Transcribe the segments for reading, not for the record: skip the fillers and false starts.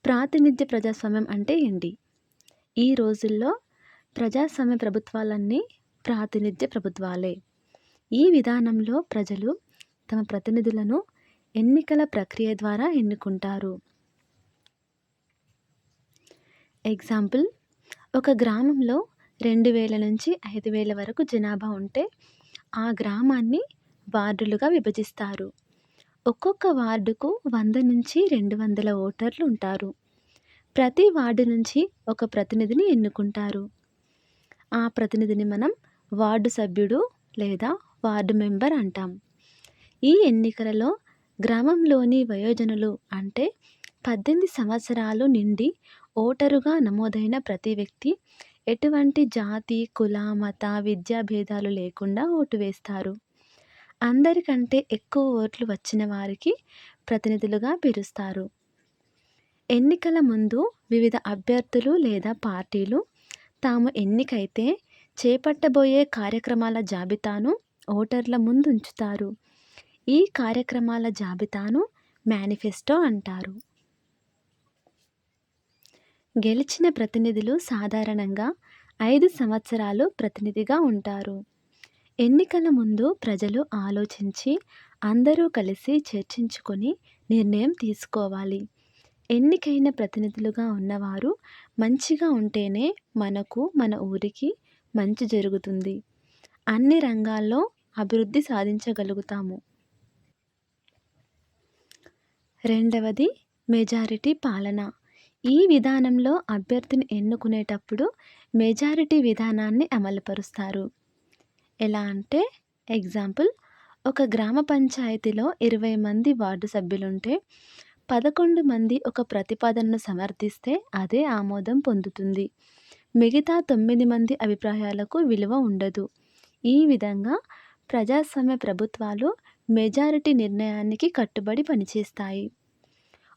ప్రాతినిధ్య ప్రజాస్వామ్యం అంటే ఏంటి? ఈ రోజుల్లో ప్రజాస్వామ్య ప్రభుత్వాలన్నీ ప్రాతినిధ్య ప్రభుత్వాలే. ఈ విధానంలో ప్రజలు తమ ప్రతినిధులను ఎన్నికల ప్రక్రియ ద్వారా ఎన్నుకుంటారు. ఎగ్జాంపుల్, ఒక గ్రామంలో 2000 నుంచి 5000 వరకు జనాభా ఉంటే ఆ గ్రామాన్ని వార్డులుగా విభజిస్తారు. ఒక్కొక్క వార్డుకు 100 నుంచి 200 ఓటర్లు ఉంటారు. ప్రతి వార్డు నుంచి ఒక ప్రతినిధిని ఎన్నుకుంటారు. ఆ ప్రతినిధిని మనం వార్డు సభ్యుడు లేదా వార్డు మెంబర్ అంటాం. ఈ ఎన్నికలలో గ్రామంలోని వయోజనులు అంటే 18 సంవత్సరాలు నిండి ఓటరుగా నమోదైన ప్రతి వ్యక్తి ఎటువంటి జాతి, కుల, మత, విద్యా భేదాలు లేకుండా ఓటు వేస్తారు. అందరికంటే ఎక్కువ ఓట్లు వచ్చిన వారికి ప్రతినిధులుగా పిలుస్తారు. ఎన్నికల ముందు వివిధ అభ్యర్థులు లేదా పార్టీలు తాము ఎన్నికైతే చేపట్టబోయే కార్యక్రమాల జాబితాను ఓటర్ల ముందు ఉంచుతారు. ఈ కార్యక్రమాల జాబితాను మేనిఫెస్టో అంటారు. గెలిచిన ప్రతినిధులు సాధారణంగా 5 సంవత్సరాలు ప్రతినిధిగా ఉంటారు. ఎన్నికల ముందు ప్రజలు ఆలోచించి అందరూ కలిసి చర్చించుకొని నిర్ణయం తీసుకోవాలి. ఎన్నికైన ప్రతినిధులుగా ఉన్నవారు మంచిగా ఉంటేనే మనకు, మన ఊరికి మంచి జరుగుతుంది. అన్ని రంగాల్లో అభివృద్ధి సాధించగలుగుతాము. రెండవది మెజారిటీ పాలన. ఈ విధానంలో అభ్యర్థిని ఎన్నుకునేటప్పుడు మెజారిటీ విధానాన్ని అమలుపరుస్తారు. ఎలా అంటే, ఎగ్జాంపుల్, ఒక గ్రామ పంచాయతీలో 20 మంది వార్డు సభ్యులుంటే 11 మంది ఒక ప్రతిపాదనను సమర్థిస్తే అదే ఆమోదం పొందుతుంది. మిగతా 9 మంది అభిప్రాయాలకు విలువ ఉండదు. ఈ విధంగా ప్రజాస్వామ్య ప్రభుత్వాలు మెజారిటీ నిర్ణయానికి కట్టుబడి పనిచేస్తాయి.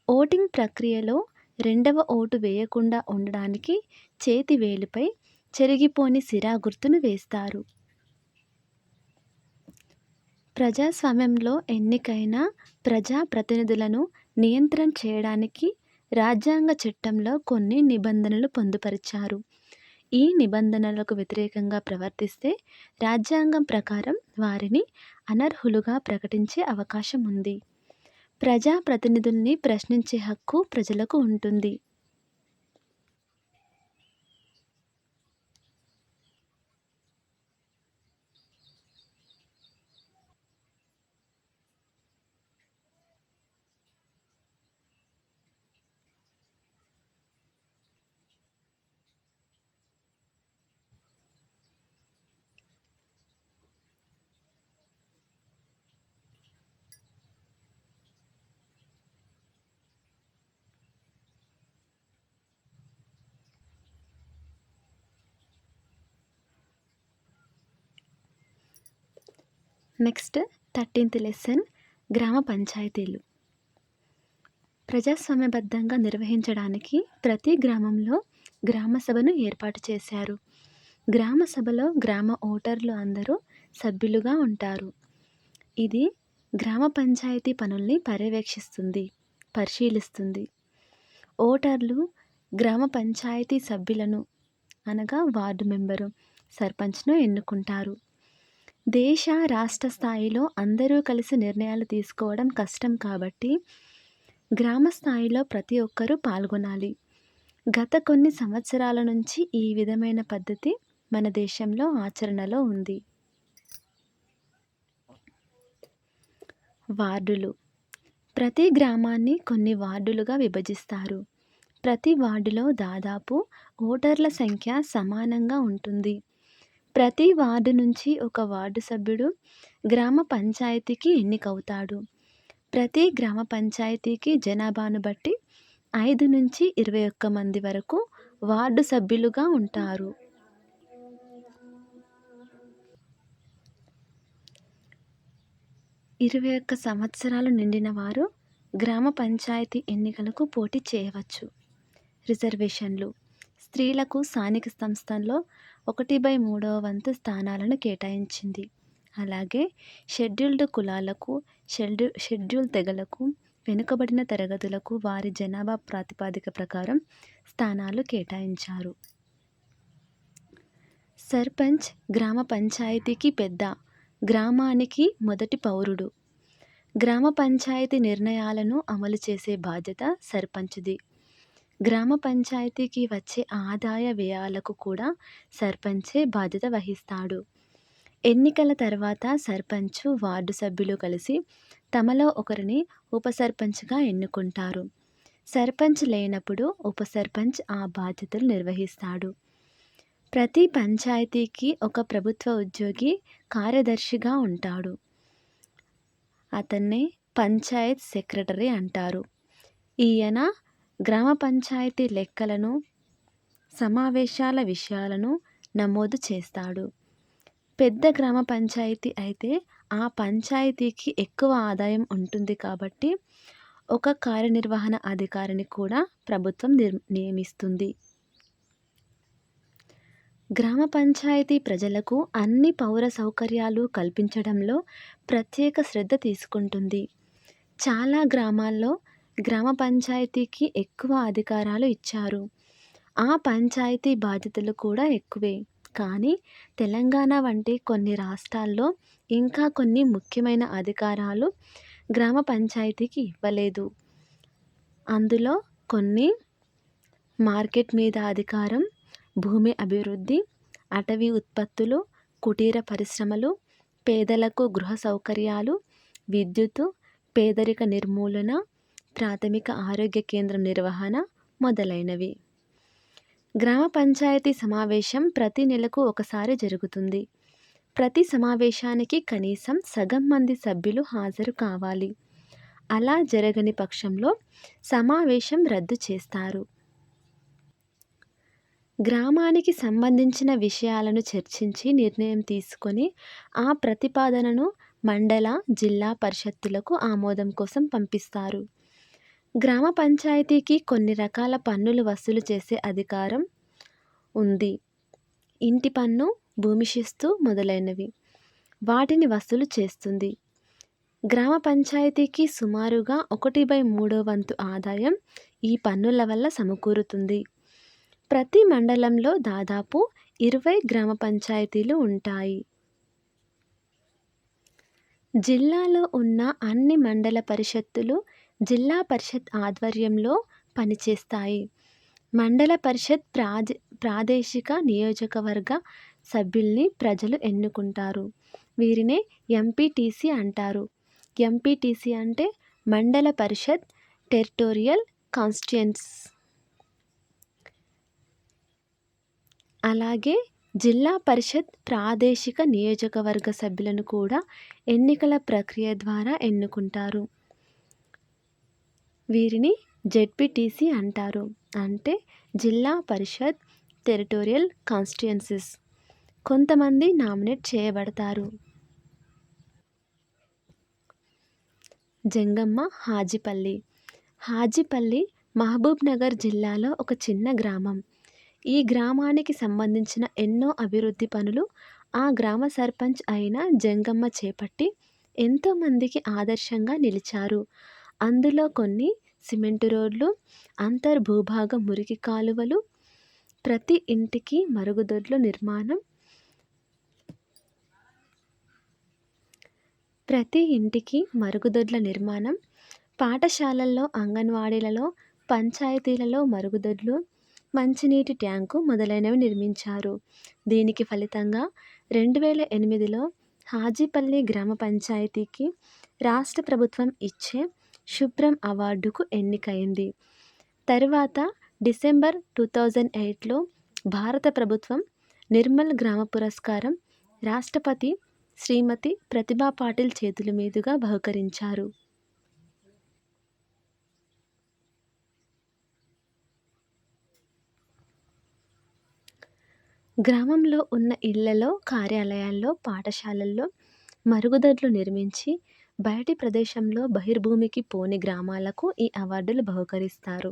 ఓటింగ్ ప్రక్రియలో రెండవ ఓటు వేయకుండా ఉండడానికి చేతి వేలిపై చెరిగిపోని సిరా గుర్తును వేస్తారు. ప్రజాస్వామ్యంలో ఎన్నికైన ప్రజా ప్రతినిధులను నియంత్రణ చేయడానికి రాజ్యాంగ చట్టంలో కొన్ని నిబంధనలు పొందుపరిచారు. ఈ నిబంధనలకు వ్యతిరేకంగా ప్రవర్తిస్తే రాజ్యాంగం ప్రకారం వారిని అనర్హులుగా ప్రకటించే అవకాశం ఉంది. ప్రజా ప్రతినిధుల్ని ప్రశ్నించే హక్కు ప్రజలకు ఉంటుంది. నెక్స్ట్ 13th లెసన్, గ్రామ పంచాయతీలు. ప్రజాస్వామ్యబద్ధంగా నిర్వహించడానికి ప్రతి గ్రామంలో గ్రామ సభను ఏర్పాటు చేశారు. గ్రామ సభలో గ్రామ ఓటర్లు అందరూ సభ్యులుగా ఉంటారు. ఇది గ్రామ పంచాయతీ పనుల్ని పర్యవేక్షిస్తుంది, పరిశీలిస్తుంది. ఓటర్లు గ్రామ పంచాయతీ సభ్యులను అనగా వార్డు మెంబరు, సర్పంచ్ను ఎన్నుకుంటారు. దేశ, రాష్ట్ర స్థాయిలో అందరూ కలిసి నిర్ణయాలు తీసుకోవడం కష్టం కాబట్టి గ్రామ స్థాయిలో ప్రతి ఒక్కరూ పాల్గొనాలి. గత కొన్ని సంవత్సరాల నుంచి ఈ విధమైన పద్ధతి మన దేశంలో ఆచరణలో ఉంది. వార్డులు. ప్రతి గ్రామాన్ని కొన్ని వార్డులుగా విభజిస్తారు. ప్రతి వార్డులో దాదాపు ఓటర్ల సంఖ్య సమానంగా ఉంటుంది. ప్రతి వార్డు నుంచి ఒక వార్డు సభ్యుడు గ్రామ పంచాయతీకి ఎన్నికవుతాడు. ప్రతి గ్రామ పంచాయతీకి జనాభాను బట్టి 5 నుంచి 21 మంది వరకు వార్డు సభ్యులుగా ఉంటారు. ఇరవై 21 సంవత్సరాలు నిండిన వారు గ్రామ పంచాయతీ ఎన్నికలకు పోటీ చేయవచ్చు. రిజర్వేషన్లు. స్త్రీలకు స్థానిక సంస్థల్లో 1/3 వంతు స్థానాలను కేటాయించింది. అలాగే షెడ్యూల్డ్ కులాలకు, షెడ్యూల్ తెగలకు వెనుకబడిన తరగతులకు వారి జనాభా ప్రాతిపదిక ప్రకారం స్థానాలు కేటాయించారు. సర్పంచ్ గ్రామ పంచాయతీకి పెద్ద, గ్రామానికి మొదటి పౌరుడు. గ్రామ పంచాయతీ నిర్ణయాలను అమలు చేసే బాధ్యత సర్పంచ్ది. గ్రామ పంచాయతీకి వచ్చే ఆదాయ వ్యయాలకు కూడా సర్పంచే బాధ్యత వహిస్తాడు. ఎన్నికల తర్వాత సర్పంచ్, వార్డు సభ్యులు కలిసి తమలో ఒకరిని ఉప సర్పంచ్గా ఎన్నుకుంటారు. సర్పంచ్ లేనప్పుడు ఉప సర్పంచ్ ఆ బాధ్యతలు నిర్వహిస్తాడు. ప్రతి పంచాయతీకి ఒక ప్రభుత్వ ఉద్యోగి కార్యదర్శిగా ఉంటాడు. అతన్నే పంచాయత్ సెక్రటరీ అంటారు. ఈయన గ్రామ పంచాయతీ లెక్కలను, సమావేశాల విషయాలను నమోదు చేస్తాడు. పెద్ద గ్రామ పంచాయతీ అయితే ఆ పంచాయతీకి ఎక్కువ ఆదాయం ఉంటుంది కాబట్టి ఒక కార్యనిర్వహణ అధికారిని కూడా ప్రభుత్వం నియమిస్తుంది. గ్రామ పంచాయతీ ప్రజలకు అన్ని పౌర సౌకర్యాలు కల్పించడంలో ప్రత్యేక శ్రద్ధ తీసుకుంటుంది. చాలా గ్రామాల్లో గ్రామ పంచాయతీకి ఎక్కువ అధికారాలు ఇచ్చారు. ఆ పంచాయతీ బాధ్యతలు కూడా ఎక్కువే. కానీ తెలంగాణ వంటి కొన్ని రాష్ట్రాల్లో ఇంకా కొన్ని ముఖ్యమైన అధికారాలు గ్రామ పంచాయతీకి ఇవ్వలేదు. అందులో కొన్ని మార్కెట్ మీద అధికారం, భూమి అభివృద్ధి, అటవీ ఉత్పత్తులు, కుటీర పరిశ్రమలు, పేదలకు గృహ సౌకర్యాలు, విద్యుత్తు, పేదరిక నిర్మూలన, ప్రాథమిక ఆరోగ్య కేంద్రం నిర్వహణ మొదలైనవి. గ్రామ పంచాయతీ సమావేశం ప్రతి నెలకు ఒకసారి జరుగుతుంది. ప్రతి సమావేశానికి కనీసం సగం మంది సభ్యులు హాజరు కావాలి. అలా జరగని పక్షంలో సమావేశం రద్దు చేస్తారు. గ్రామానికి సంబంధించిన విషయాలను చర్చించి నిర్ణయం తీసుకొని ఆ ప్రతిపాదనను మండల, జిల్లా పరిషత్తులకు ఆమోదం కోసం పంపిస్తారు. గ్రామ పంచాయతీకి కొన్ని రకాల పన్నులు వసూలు చేసే అధికారం ఉంది. ఇంటి పన్ను, భూమి శిస్తు మొదలైనవి. వాటిని వసూలు చేస్తుంది. గ్రామ పంచాయతీకి సుమారుగా 1/3 వంతు ఆదాయం ఈ పన్నుల వల్ల సమకూరుతుంది. ప్రతి మండలంలో దాదాపు 20 గ్రామ పంచాయతీలు ఉంటాయి. జిల్లాలో ఉన్న అన్ని మండల పరిషత్తులు జిల్లా పరిషత్ ఆధ్వర్యంలో పనిచేస్తాయి. మండల పరిషత్ ప్రాదేశిక నియోజకవర్గ సభ్యుల్ని ప్రజలు ఎన్నుకుంటారు. వీరినే ఎంపీటీసీ అంటారు. ఎంపీటీసీ అంటే మండల పరిషత్ టెరిటోరియల్ కాన్స్టిట్యుయెన్సీ. అలాగే జిల్లా పరిషత్ ప్రాదేశిక నియోజకవర్గ సభ్యులను కూడా ఎన్నికల ప్రక్రియ ద్వారా ఎన్నుకుంటారు. వీరిని జెడ్పీటీసీ అంటారు. అంటే జిల్లా పరిషత్ టెరిటోరియల్ కాన్స్టిట్యుయెన్సీస్. కొంతమంది నామినేట్ చేయబడతారు. జంగమ్మ హాజిపల్లి. హాజిపల్లి మహబూబ్ నగర్ జిల్లాలో ఒక చిన్న గ్రామం. ఈ గ్రామానికి సంబంధించిన ఎన్నో అభివృద్ధి పనులు ఆ గ్రామ సర్పంచ్ అయిన జంగమ్మ చేపట్టి ఎంతోమందికి ఆదర్శంగా నిలిచారు. అందులో కొన్ని సిమెంటు రోడ్లు, అంతర్భూభాగ మురికి కాలువలు, ప్రతి ఇంటికి మరుగుదొడ్ల నిర్మాణం, పాఠశాలల్లో, అంగన్వాడీలలో, పంచాయతీలలో మరుగుదొడ్లు, మంచినీటి ట్యాంకు మొదలైనవి నిర్మించారు. దీనికి ఫలితంగా 2008లో హాజిపల్లి గ్రామ పంచాయతీకి రాష్ట్ర ప్రభుత్వం ఇచ్చే శుభ్రం అవార్డుకు ఎన్నికైంది. తర్వాత డిసెంబర్ 2008లో భారత ప్రభుత్వం నిర్మల్ గ్రామ పురస్కారం రాష్ట్రపతి శ్రీమతి ప్రతిభా పాటిల్ చేతుల మీదుగా బహుకరించారు. గ్రామంలో ఉన్న ఇళ్లలో, కార్యాలయాల్లో, పాఠశాలల్లో మరుగుదొడ్లు నిర్మించి బయటి ప్రదేశంలో బహిర్భూమికి పోని గ్రామాలకు ఈ అవార్డులు బహుకరిస్తారు.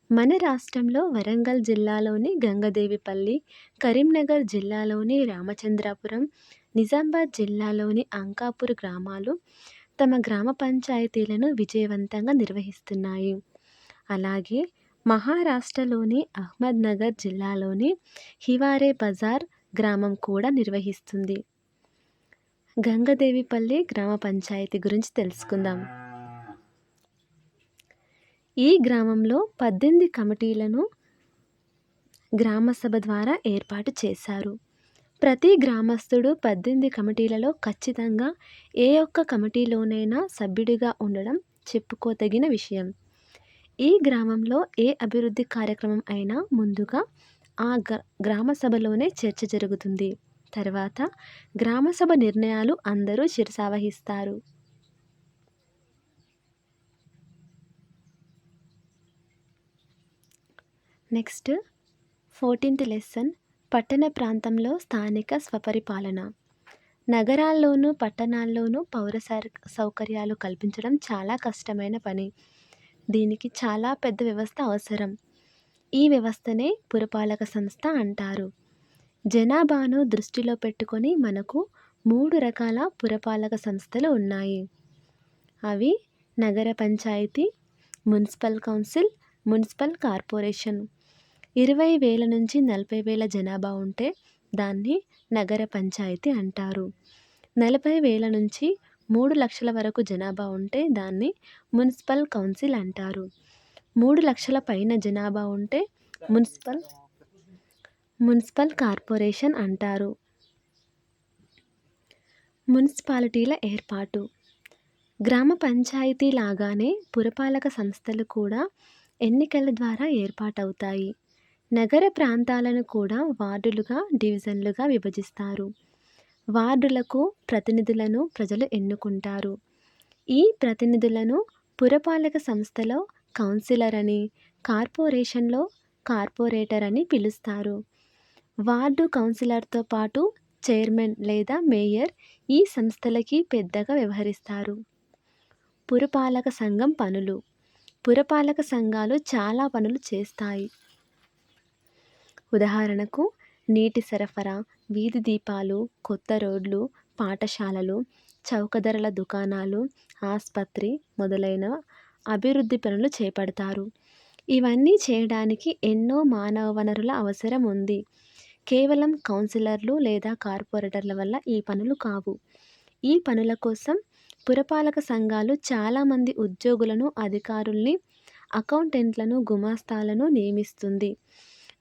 మన రాష్ట్రంలో వరంగల్ జిల్లాలోని గంగదేవిపల్లి, కరీంనగర్ జిల్లాలోని రామచంద్రాపురం, నిజామాబాద్ జిల్లాలోని అంకాపూర్ గ్రామాలు తమ గ్రామ పంచాయతీలను విజయవంతంగా నిర్వహిస్తున్నాయి. అలాగే మహారాష్ట్రలోని అహ్మద్‌నగర్ జిల్లాలోని హివారే బజార్ గ్రామం కూడా నిర్వహిస్తుంది. గంగదేవిపల్లి గ్రామ పంచాయతీ గురించి తెలుసుకుందాం. ఈ గ్రామంలో 18 కమిటీలను గ్రామసభ ద్వారా ఏర్పాటు చేశారు. ప్రతి గ్రామస్తుడు 18 కమిటీలలో ఖచ్చితంగా ఏ ఒక్క కమిటీలోనైనా సభ్యుడిగా ఉండడం చెప్పుకోదగిన విషయం. ఈ గ్రామంలో ఏ అభివృద్ధి కార్యక్రమం అయినా ముందుగా ఆ గ్రామసభలోనే చర్చ జరుగుతుంది. తర్వాత గ్రామసభ నిర్ణయాలు అందరూ శిరసావహిస్తారు. నెక్స్ట్ 14th లెసన్ పట్టణ ప్రాంతంలో స్థానిక స్వపరిపాలన. నగరాల్లోనూ పట్టణాల్లోనూ పౌర సౌకర్యాలు కల్పించడం చాలా కష్టమైన పని. దీనికి చాలా పెద్ద వ్యవస్థ అవసరం. ఈ వ్యవస్థనే పురపాలక సంస్థ అంటారు. జనాభాను దృష్టిలో పెట్టుకొని మనకు 3 రకాల పురపాలక సంస్థలు ఉన్నాయి. అవి నగర పంచాయతీ, మున్సిపల్ కౌన్సిల్, మున్సిపల్ కార్పొరేషన్. 20,000 నుంచి 40,000 జనాభా ఉంటే దాన్ని నగర పంచాయతీ అంటారు. 40,000 నుంచి 3 లక్షల వరకు జనాభా ఉంటే దాన్ని మున్సిపల్ కౌన్సిల్ అంటారు. 3 లక్షల పైన జనాభా ఉంటే మున్సిపల్ కార్పొరేషన్ అంటారు. మున్సిపాలిటీల ఏర్పాటు. గ్రామ పంచాయతీ లాగానే పురపాలక సంస్థలు కూడా ఎన్నికల ద్వారా ఏర్పాటవుతాయి. నగర ప్రాంతాలను కూడా వార్డులుగా, డివిజన్లుగా విభజిస్తారు. వార్డులకు ప్రతినిధులను ప్రజలు ఎన్నుకుంటారు. ఈ ప్రతినిధులను పురపాలక సంస్థలో కౌన్సిలర్ అని, కార్పొరేషన్లో కార్పొరేటర్ అని పిలుస్తారు. వార్డు కౌన్సిలర్తో పాటు చైర్మన్ లేదా మేయర్ ఈ సంస్థలకి పెద్దగా వ్యవహరిస్తారు. పురపాలక సంఘం పనులు. పురపాలక సంఘాలు చాలా పనులు చేస్తాయి. ఉదాహరణకు నీటి సరఫరా, వీధి దీపాలు, కొత్త రోడ్లు, పాఠశాలలు, చౌకధరల దుకాణాలు, ఆస్పత్రి మొదలైన అభివృద్ధి పనులు చేపడతారు. ఇవన్నీ చేయడానికి ఎన్నో మానవ వనరుల అవసరం ఉంది. కేవలం కౌన్సిలర్లు లేదా కార్పొరేటర్ల వల్ల ఈ పనులు కావు. ఈ పనుల కోసం పురపాలక సంఘాలు చాలామంది ఉద్యోగులను, అధికారుల్ని, అకౌంటెంట్లను, గుమాస్తాలను నియమిస్తుంది.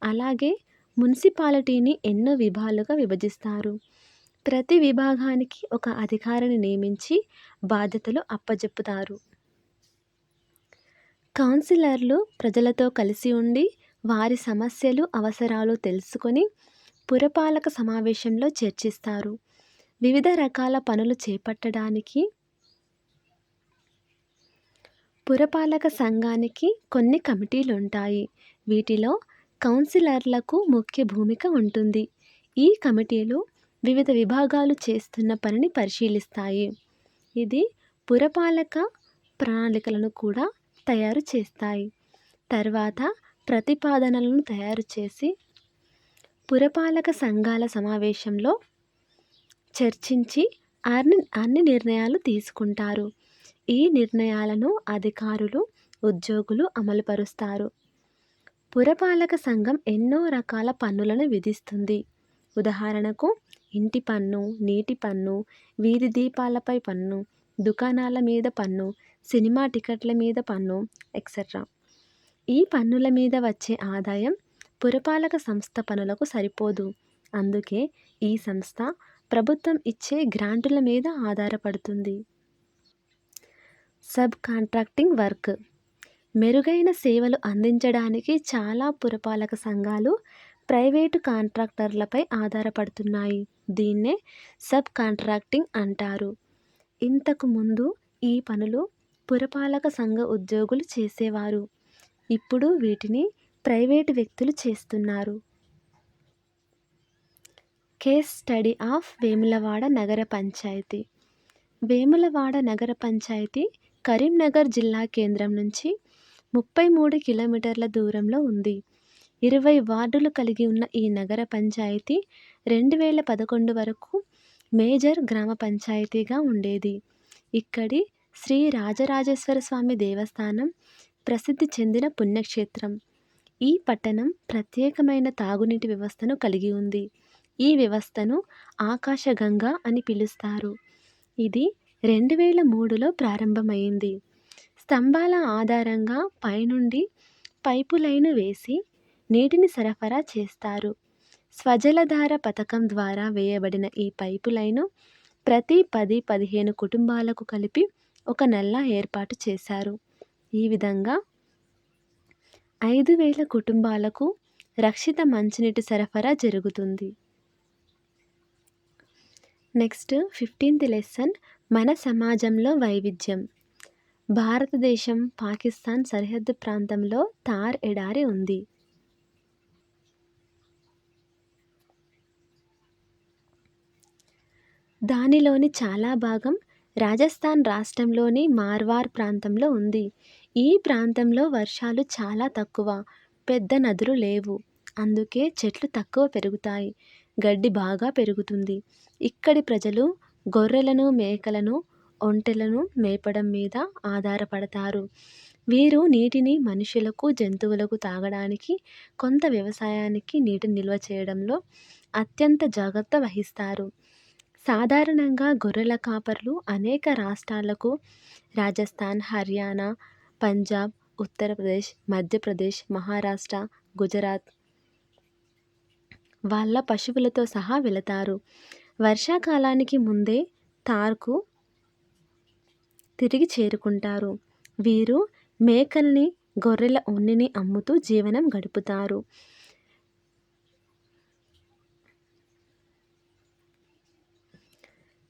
అలాగే మున్సిపాలిటీని ఎన్నో విభాగాలుగా విభజిస్తారు. ప్రతి విభాగానికి ఒక అధికారిని నియమించి బాధ్యతలు అప్పజెప్పుతారు. కౌన్సిలర్లు ప్రజలతో కలిసి ఉండి వారి సమస్యలు, అవసరాలు తెలుసుకొని పురపాలక సమావేశంలో చర్చిస్తారు. వివిధ రకాల పనులు చేపట్టడానికి పురపాలక సంఘానికి కొన్ని కమిటీలుంటాయి. వీటిలో కౌన్సిలర్లకు ముఖ్య భూమిక ఉంటుంది. ఈ కమిటీలు వివిధ విభాగాలు చేస్తున్న పనిని పరిశీలిస్తాయి. ఇది పురపాలక ప్రణాళికలను కూడా తయారు చేస్తాయి. తర్వాత ప్రతిపాదనలను తయారు చేసి పురపాలక సంఘాల సమావేశంలో చర్చించి అన్ని నిర్ణయాలు తీసుకుంటారు. ఈ నిర్ణయాలను అధికారులు, ఉద్యోగులు అమలుపరుస్తారు. పురపాలక సంఘం ఎన్నో రకాల పన్నులను విధిస్తుంది. ఉదాహరణకు ఇంటి పన్ను, నీటి పన్ను, వీధి దీపాలపై పన్ను, దుకాణాల మీద పన్ను, సినిమా టికెట్ల మీద పన్ను ఎక్సెట్రా. ఈ పన్నుల మీద వచ్చే ఆదాయం పురపాలక సంస్థ పనులకు సరిపోదు. అందుకే ఈ సంస్థ ప్రభుత్వం ఇచ్చే గ్రాంటుల మీద ఆధారపడుతుంది. Sub contracting work. మెరుగైన సేవలు అందించడానికి చాలా పురపాలక సంఘాలు ప్రైవేటు కాంట్రాక్టర్లపై ఆధారపడుతున్నాయి. దీన్నే సబ్ కాంట్రాక్టింగ్ అంటారు. ఇంతకు ముందు ఈ పనులు పురపాలక సంఘ ఉద్యోగులు చేసేవారు. ఇప్పుడు వీటిని ప్రైవేటు వ్యక్తులు చేస్తున్నారు. కేస్ స్టడీ ఆఫ్ వేములవాడ నగర పంచాయతీ. వేములవాడ నగర పంచాయతీ కరీంనగర్ జిల్లా కేంద్రం నుంచి 33 కిలోమీటర్ల దూరంలో ఉంది. 20 వార్డులు కలిగి ఉన్న ఈ నగర పంచాయతీ 2011 వరకు మేజర్ గ్రామ పంచాయతీగా ఉండేది. ఇక్కడి శ్రీ రాజరాజేశ్వర స్వామి దేవస్థానం ప్రసిద్ధి చెందిన పుణ్యక్షేత్రం. ఈ పట్టణం ప్రత్యేకమైన తాగునీటి వ్యవస్థను కలిగి ఉంది. ఈ వ్యవస్థను ఆకాశగంగా అని పిలుస్తారు. ఇది 2003లో ప్రారంభమైంది. స్తంభాల ఆధారంగా పైనుండి పైపు లైను వేసి నీటిని సరఫరా చేస్తారు. స్వజలధార పథకం ద్వారా వేయబడిన ఈ పైపు లైను ప్రతి 10-15 కుటుంబాలకు కలిపి ఒక నల్లా ఏర్పాటు చేశారు. ఈ విధంగా 5,000 కుటుంబాలకు రక్షిత మంచినీటి సరఫరా జరుగుతుంది. నెక్స్ట్ 15th లెసన్ మన సమాజంలో వైవిధ్యం. భారతదేశం పాకిస్తాన్ సరిహద్దు ప్రాంతంలో థార్ ఎడారి ఉంది. దానిలోని చాలా భాగం రాజస్థాన్ రాష్ట్రంలోని మార్వార్ ప్రాంతంలో ఉంది. ఈ ప్రాంతంలో వర్షాలు చాలా తక్కువ, పెద్ద నదులు లేవు. అందుకే చెట్లు తక్కువ పెరుగుతాయి, గడ్డి బాగా పెరుగుతుంది. ఇక్కడి ప్రజలు గొర్రెలను, మేకలను, ఒంటెలను మేపడం మీద ఆధారపడతారు. వీరు నీటిని మనుషులకు, జంతువులకు తాగడానికి, కొంత వ్యవసాయానికి నీటిని నిల్వ చేయడంలో అత్యంత జాగ్రత్త వహిస్తారు. సాధారణంగా గొర్రెల కాపర్లు అనేక రాష్ట్రాలకు రాజస్థాన్, హర్యానా, పంజాబ్, ఉత్తరప్రదేశ్, మధ్యప్రదేశ్, మహారాష్ట్ర, గుజరాత్ వాళ్ళ పశువులతో సహా వెళతారు. వర్షాకాలానికి ముందే థార్కు తిరిగి చేరుకుంటారు. వీరు మేకల్ని, గొర్రెల ఉన్నిని అమ్ముతూ జీవనం గడుపుతారు.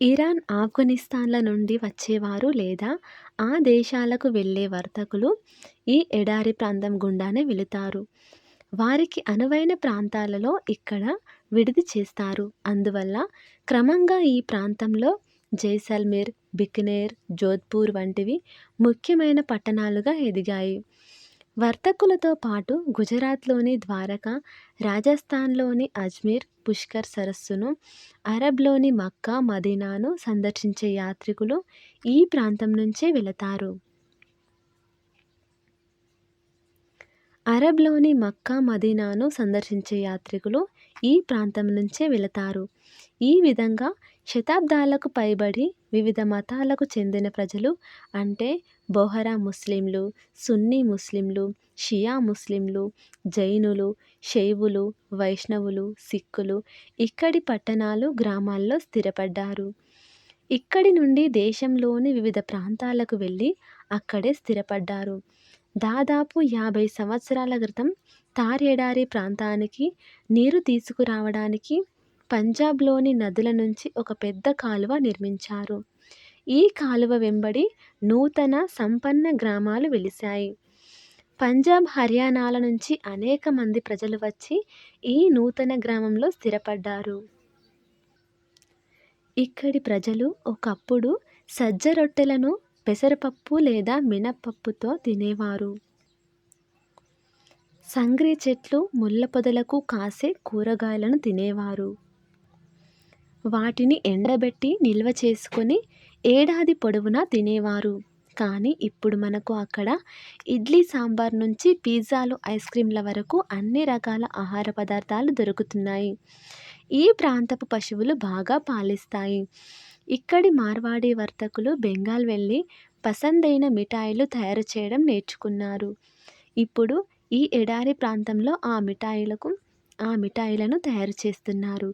ఇరాన్, ఆఫ్ఘనిస్తాన్ల నుండి వచ్చేవారు లేదా ఆ దేశాలకు వెళ్ళే వర్తకులు ఈ ఎడారి ప్రాంతం గుండానే వెళుతారు. వారికి అనువైన ప్రాంతాలలో ఇక్కడ విడిది చేస్తారు. అందువల్ల క్రమంగా ఈ ప్రాంతంలో జైసల్మేర్, బికనేర్, జోధ్పూర్ వంటివి ముఖ్యమైన పట్టణాలుగా ఎదిగాయి. వర్తకులతో పాటు గుజరాత్లోని ద్వారకా, రాజస్థాన్లోని అజ్మీర్, పుష్కర్ సరస్సును, అరబ్లోని మక్కా, మదీనాను సందర్శించే యాత్రికులు ఈ ప్రాంతం నుంచే వెళతారు. అరబ్లోని మక్కా, మదీనాను సందర్శించే యాత్రికులు ఈ ప్రాంతం నుంచే వెళతారు. ఈ విధంగా శతాబ్దాలకు పైబడి వివిధ మతాలకు చెందిన ప్రజలు అంటే బొహరా ముస్లింలు, సున్నీ ముస్లింలు, షియా ముస్లింలు, జైనులు, శైవులు, వైష్ణవులు, సిక్కులు ఇక్కడి పట్టణాలు, గ్రామాల్లో స్థిరపడ్డారు. ఇక్కడి నుండి దేశంలోని వివిధ ప్రాంతాలకు వెళ్ళి అక్కడే స్థిరపడ్డారు. దాదాపు 50 సంవత్సరాల క్రితం థార్ ఎడారి ప్రాంతానికి నీరు తీసుకురావడానికి పంజాబ్లోని నదుల నుంచి ఒక పెద్ద కాలువ నిర్మించారు. ఈ కాలువ వెంబడి నూతన, సంపన్న గ్రామాలు వెలిశాయి. పంజాబ్, హర్యానాల నుంచి అనేక మంది ప్రజలు వచ్చి ఈ నూతన గ్రామంలో స్థిరపడ్డారు. ఇక్కడి ప్రజలు ఒకప్పుడు సజ్జ రొట్టెలను పెసరపప్పు లేదా మినపప్పుతో తినేవారు. సంగ్రీ చెట్లు, ముళ్ళ పొదలకు కాసే కూరగాయలను తినేవారు. వాటిని ఎండబెట్టి నిల్వ చేసుకొని ఏడాది పొడవునా తినేవారు. కానీ ఇప్పుడు మనకు అక్కడ ఇడ్లీ సాంబార్ నుంచి పిజ్జాలు, ఐస్ క్రీంల వరకు అన్ని రకాల ఆహార పదార్థాలు దొరుకుతున్నాయి. ఈ ప్రాంతపు పశువులు బాగా పాలిస్తాయి. ఇక్కడి మార్వాడి వర్తకులు బెంగాల్ వెళ్ళి పసందైన మిఠాయిలు తయారు చేయడం నేర్చుకున్నారు. ఇప్పుడు ఈ ఎడారి ప్రాంతంలో ఆ మిఠాయిలను తయారు చేస్తున్నారు.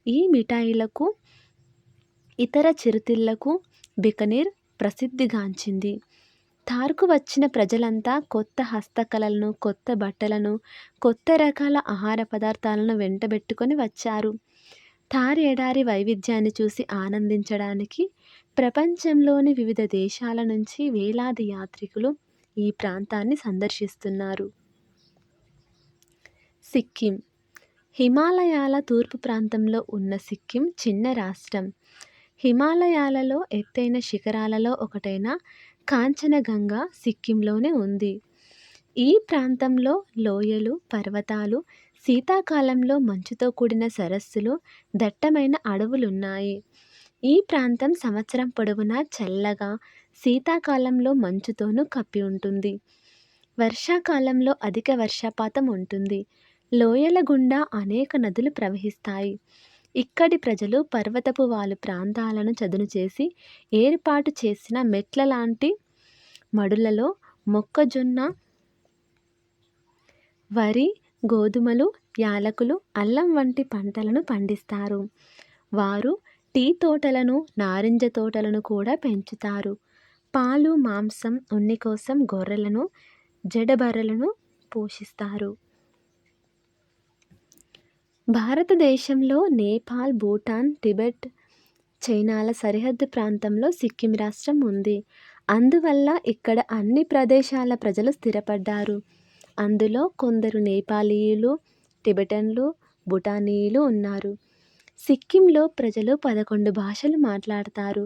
ఈ మిఠాయిలకు ఇతర చిరుతిళ్లకు బికనీర్ ప్రసిద్ధిగాంచింది. థార్కు వచ్చిన ప్రజలంతా కొత్త హస్తకళలను, కొత్త బట్టలను, కొత్త రకాల ఆహార పదార్థాలను వెంటబెట్టుకొని వచ్చారు. థార్ ఎడారి వైవిధ్యాన్ని చూసి ఆనందించడానికి ప్రపంచంలోని వివిధ దేశాల నుంచి వేలాది యాత్రికులు ఈ ప్రాంతాన్ని సందర్శిస్తున్నారు. సిక్కిం. హిమాలయాల తూర్పు ప్రాంతంలో ఉన్న సిక్కిం చిన్న రాష్ట్రం. హిమాలయాలలో ఎత్తైన శిఖరాలలో ఒకటైన కాంచనగంగా సిక్కింలోనే ఉంది. ఈ ప్రాంతంలో లోయలు, పర్వతాలు, శీతాకాలంలో మంచుతో కూడిన సరస్సులు, దట్టమైన అడవులున్నాయి. ఈ ప్రాంతం సంవత్సరం పొడవునా చల్లగా, శీతాకాలంలో మంచుతోనూ కప్పి ఉంటుంది. వర్షాకాలంలో అధిక వర్షపాతం ఉంటుంది. లోయల గుండా అనేక నదులు ప్రవహిస్తాయి. ఇక్కడి ప్రజలు పర్వతపు వాలు ప్రాంతాలను చదును చేసి ఏర్పాటు చేసిన మెట్ల లాంటి మడులలో మొక్కజొన్న, వరి, గోధుమలు, యాలకులు, అల్లం వంటి పంటలను పండిస్తారు. వారు టీ తోటలను, నారింజ తోటలను కూడా పెంచుతారు. పాలు, మాంసం, ఉన్ని కోసం గొర్రెలను, జడబర్రెలను పోషిస్తారు. భారతదేశంలో నేపాల్, భూటాన్, టిబెట్, చైనాల సరిహద్దు ప్రాంతంలో సిక్కిం రాష్ట్రం ఉంది. అందువల్ల ఇక్కడ అన్ని ప్రదేశాల ప్రజలు స్థిరపడ్డారు. అందులో కొందరు నేపాలీయులు, టిబెటన్లు, భూటానీయులు ఉన్నారు. సిక్కింలో ప్రజలు 11 భాషలు మాట్లాడతారు.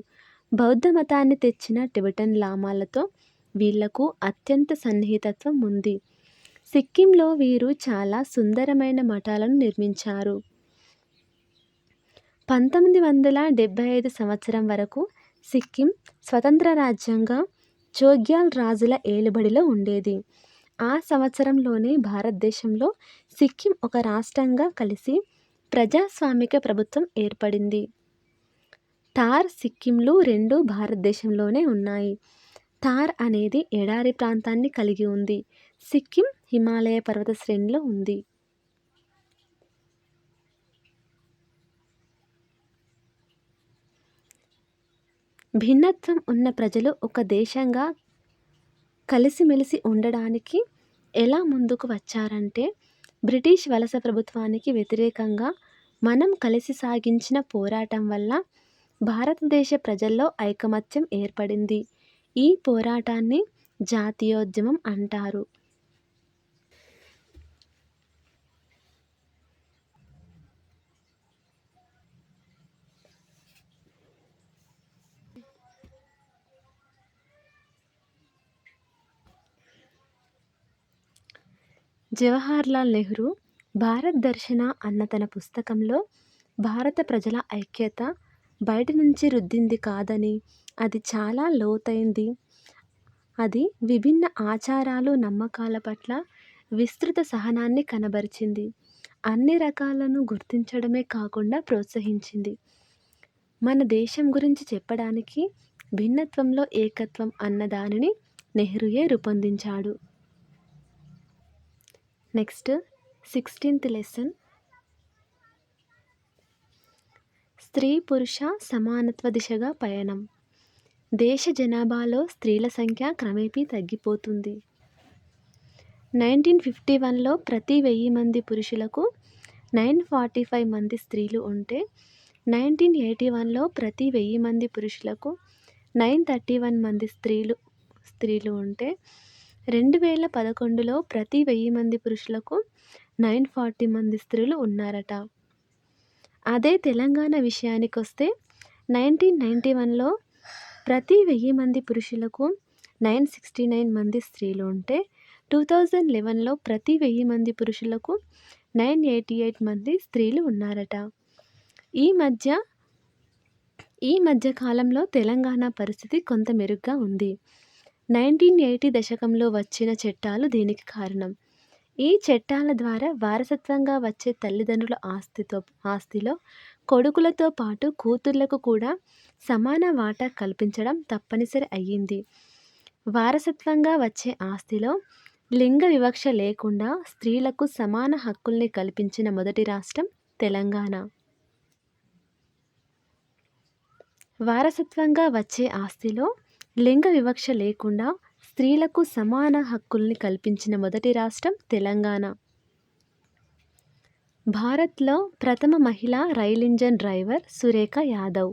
బౌద్ధ మతాన్ని తెచ్చిన టిబెటన్ లామాలతో వీళ్లకు అత్యంత సన్నిహితత్వం ఉంది. సిక్కింలో వీరు చాలా సుందరమైన మఠాలను నిర్మించారు. 1975 సంవత్సరం వరకు సిక్కిం స్వతంత్ర రాజ్యంగా చోగ్యాల్ రాజుల ఏలుబడిలో ఉండేది. ఆ సంవత్సరంలోనే భారతదేశంలో సిక్కిం ఒక రాష్ట్రంగా కలిసి ప్రజాస్వామిక ప్రభుత్వం ఏర్పడింది. థార్, సిక్కింలు రెండూ భారతదేశంలోనే ఉన్నాయి. థార్ అనేది ఎడారి ప్రాంతాన్ని కలిగి ఉంది. సిక్కిం హిమాలయ పర్వత శ్రేణిలో ఉంది. భిన్నత్వం ఉన్న ప్రజలు ఒక దేశంగా కలిసిమెలిసి ఉండడానికి ఎలా ముందుకు వచ్చారంటే, బ్రిటిష్ వలస ప్రభుత్వానికి వ్యతిరేకంగా మనం కలిసి సాగించిన పోరాటం వల్ల భారతదేశ ప్రజల్లో ఐకమత్యం ఏర్పడింది. ఈ పోరాటాన్ని జాతీయోద్యమం అంటారు. జవహర్లాల్ నెహ్రూ భారత్ దర్శన అన్న తన పుస్తకంలో భారత ప్రజల ఐక్యత బయట నుంచి రుద్దింది కాదని, అది చాలా లోతైంది. అది విభిన్న ఆచారాలు, నమ్మకాల పట్ల విస్తృత సహనాన్ని కనబరిచింది. అన్ని రకాలను గుర్తించడమే కాకుండా ప్రోత్సహించింది. మన దేశం గురించి చెప్పడానికి భిన్నత్వంలో ఏకత్వం అన్న దానిని నెహ్రూయే రూపొందించాడు. నెక్స్ట్ 16th లెసన్, స్త్రీ పురుష సమానత్వ దిశగా పయనం. దేశ జనాభాలో స్త్రీల సంఖ్య క్రమేపీ తగ్గిపోతుంది. 1951లో ప్రతి 1000 మంది పురుషులకు 945 మంది స్త్రీలు ఉంటే, 1981లో ప్రతి 1000 మంది పురుషులకు 931 మంది స్త్రీలు ఉంటే, 2011లో ప్రతి 1000 మంది పురుషులకు 940 మంది స్త్రీలు ఉన్నారట. అదే తెలంగాణ విషయానికొస్తే 1991లో ప్రతి 1000 మంది పురుషులకు 969 మంది స్త్రీలు ఉంటే, 2011లో ప్రతి 1000 మంది పురుషులకు 988 మంది స్త్రీలు ఉన్నారట. ఈ మధ్య కాలంలో తెలంగాణ పరిస్థితి కొంత మెరుగ్గా ఉంది. 1980 దశకంలో వచ్చిన చట్టాలు దీనికి కారణం. ఈ చట్టాల ద్వారా వారసత్వంగా వచ్చే తల్లిదండ్రుల ఆస్తిలో కొడుకులతో పాటు కూతుర్లకు కూడా సమాన వాటా కల్పించడం తప్పనిసరి అయ్యింది. వారసత్వంగా వచ్చే ఆస్తిలో లింగ వివక్ష లేకుండా స్త్రీలకు సమాన హక్కుల్ని కల్పించిన మొదటి రాష్ట్రం తెలంగాణ. వారసత్వంగా వచ్చే ఆస్తిలో లింగ వివక్ష లేకుండా స్త్రీలకు సమాన హక్కుల్ని కల్పించిన మొదటి రాష్ట్రం తెలంగాణ. భారత్లో ప్రథమ మహిళా రైలింజన్ డ్రైవర్ సురేఖ యాదవ్.